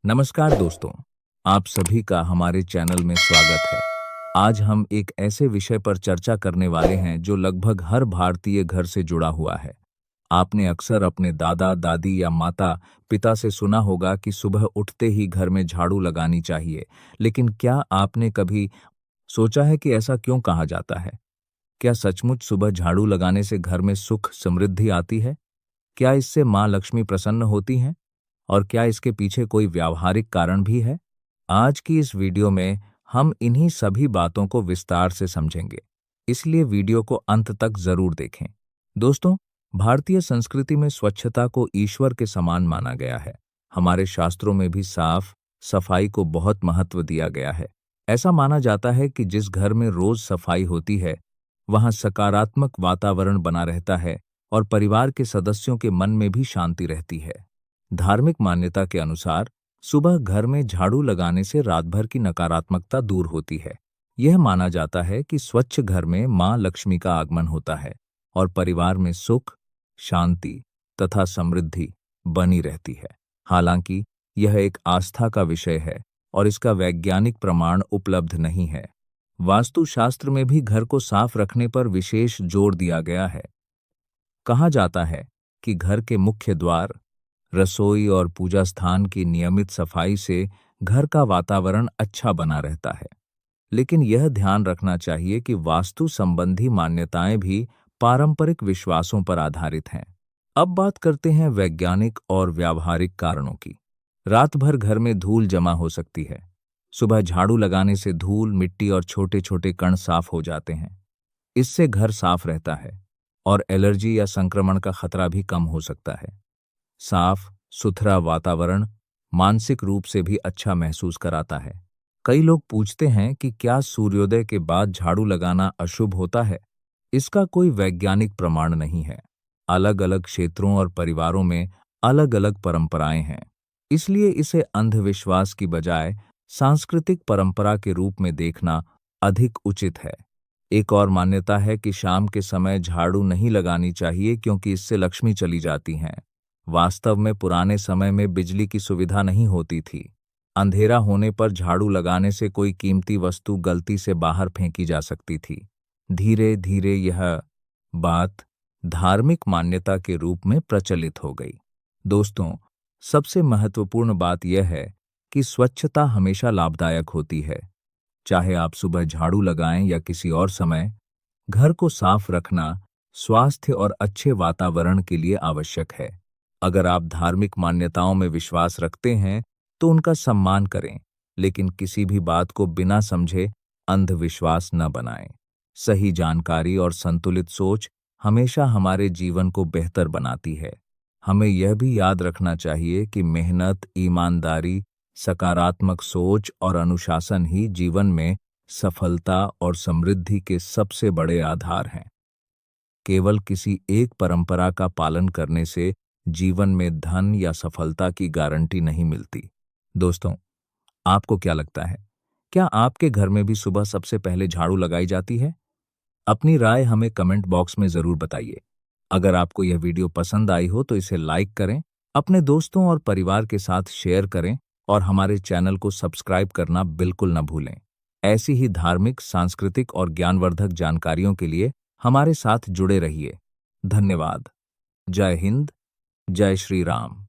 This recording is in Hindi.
नमस्कार दोस्तों, आप सभी का हमारे चैनल में स्वागत है। आज हम एक ऐसे विषय पर चर्चा करने वाले हैं जो लगभग हर भारतीय घर से जुड़ा हुआ है। आपने अक्सर अपने दादा दादी या माता पिता से सुना होगा कि सुबह उठते ही घर में झाड़ू लगानी चाहिए, लेकिन क्या आपने कभी सोचा है कि ऐसा क्यों कहा जाता है? क्या सचमुच सुबह झाड़ू लगाने से घर में सुख समृद्धि आती है? क्या इससे माँ लक्ष्मी प्रसन्न होती हैं? और क्या इसके पीछे कोई व्यावहारिक कारण भी है? आज की इस वीडियो में हम इन्हीं सभी बातों को विस्तार से समझेंगे, इसलिए वीडियो को अंत तक जरूर देखें। दोस्तों, भारतीय संस्कृति में स्वच्छता को ईश्वर के समान माना गया है। हमारे शास्त्रों में भी साफ सफाई को बहुत महत्व दिया गया है। ऐसा माना जाता है कि जिस घर में रोज सफाई होती है, वहां सकारात्मक वातावरण बना रहता है और परिवार के सदस्यों के मन में भी शांति रहती है। धार्मिक मान्यता के अनुसार सुबह घर में झाड़ू लगाने से रात भर की नकारात्मकता दूर होती है। यह माना जाता है कि स्वच्छ घर में मां लक्ष्मी का आगमन होता है और परिवार में सुख, शांति तथा समृद्धि बनी रहती है। हालांकि यह एक आस्था का विषय है और इसका वैज्ञानिक प्रमाण उपलब्ध नहीं है। वास्तुशास्त्र में भी घर को साफ रखने पर विशेष जोर दिया गया है। कहा जाता है कि घर के मुख्य द्वार, रसोई और पूजा स्थान की नियमित सफाई से घर का वातावरण अच्छा बना रहता है। लेकिन यह ध्यान रखना चाहिए कि वास्तु संबंधी मान्यताएं भी पारंपरिक विश्वासों पर आधारित हैं। अब बात करते हैं वैज्ञानिक और व्यावहारिक कारणों की। रात भर घर में धूल जमा हो सकती है। सुबह झाड़ू लगाने से धूल, मिट्टी और छोटे छोटे कण साफ हो जाते हैं। इससे घर साफ रहता है और एलर्जी या संक्रमण का खतरा भी कम हो सकता है। साफ सुथरा वातावरण मानसिक रूप से भी अच्छा महसूस कराता है। कई लोग पूछते हैं कि क्या सूर्योदय के बाद झाड़ू लगाना अशुभ होता है? इसका कोई वैज्ञानिक प्रमाण नहीं है। अलग अलग क्षेत्रों और परिवारों में अलग अलग परंपराएं हैं, इसलिए इसे अंधविश्वास की बजाय सांस्कृतिक परंपरा के रूप में देखना अधिक उचित है। एक और मान्यता है कि शाम के समय झाड़ू नहीं लगानी चाहिए क्योंकि इससे लक्ष्मी चली जाती हैं। वास्तव में पुराने समय में बिजली की सुविधा नहीं होती थी। अंधेरा होने पर झाड़ू लगाने से कोई कीमती वस्तु गलती से बाहर फेंकी जा सकती थी। धीरे धीरे यह बात धार्मिक मान्यता के रूप में प्रचलित हो गई। दोस्तों, सबसे महत्वपूर्ण बात यह है कि स्वच्छता हमेशा लाभदायक होती है। चाहे आप सुबह झाड़ू लगाएं या किसी और समय, घर को साफ रखना स्वास्थ्य और अच्छे वातावरण के लिए आवश्यक है। अगर आप धार्मिक मान्यताओं में विश्वास रखते हैं तो उनका सम्मान करें, लेकिन किसी भी बात को बिना समझे अंधविश्वास न बनाएं। सही जानकारी और संतुलित सोच हमेशा हमारे जीवन को बेहतर बनाती है। हमें यह भी याद रखना चाहिए कि मेहनत, ईमानदारी, सकारात्मक सोच और अनुशासन ही जीवन में सफलता और समृद्धि के सबसे बड़े आधार हैं। केवल किसी एक परंपरा का पालन करने से जीवन में धन या सफलता की गारंटी नहीं मिलती। दोस्तों, आपको क्या लगता है? क्या आपके घर में भी सुबह सबसे पहले झाड़ू लगाई जाती है? अपनी राय हमें कमेंट बॉक्स में जरूर बताइए। अगर आपको यह वीडियो पसंद आई हो तो इसे लाइक करें, अपने दोस्तों और परिवार के साथ शेयर करें और हमारे चैनल को सब्सक्राइब करना बिल्कुल न भूलें। ऐसी ही धार्मिक, सांस्कृतिक और ज्ञानवर्धक जानकारियों के लिए हमारे साथ जुड़े रहिए। धन्यवाद। जय हिंद, जय श्री राम।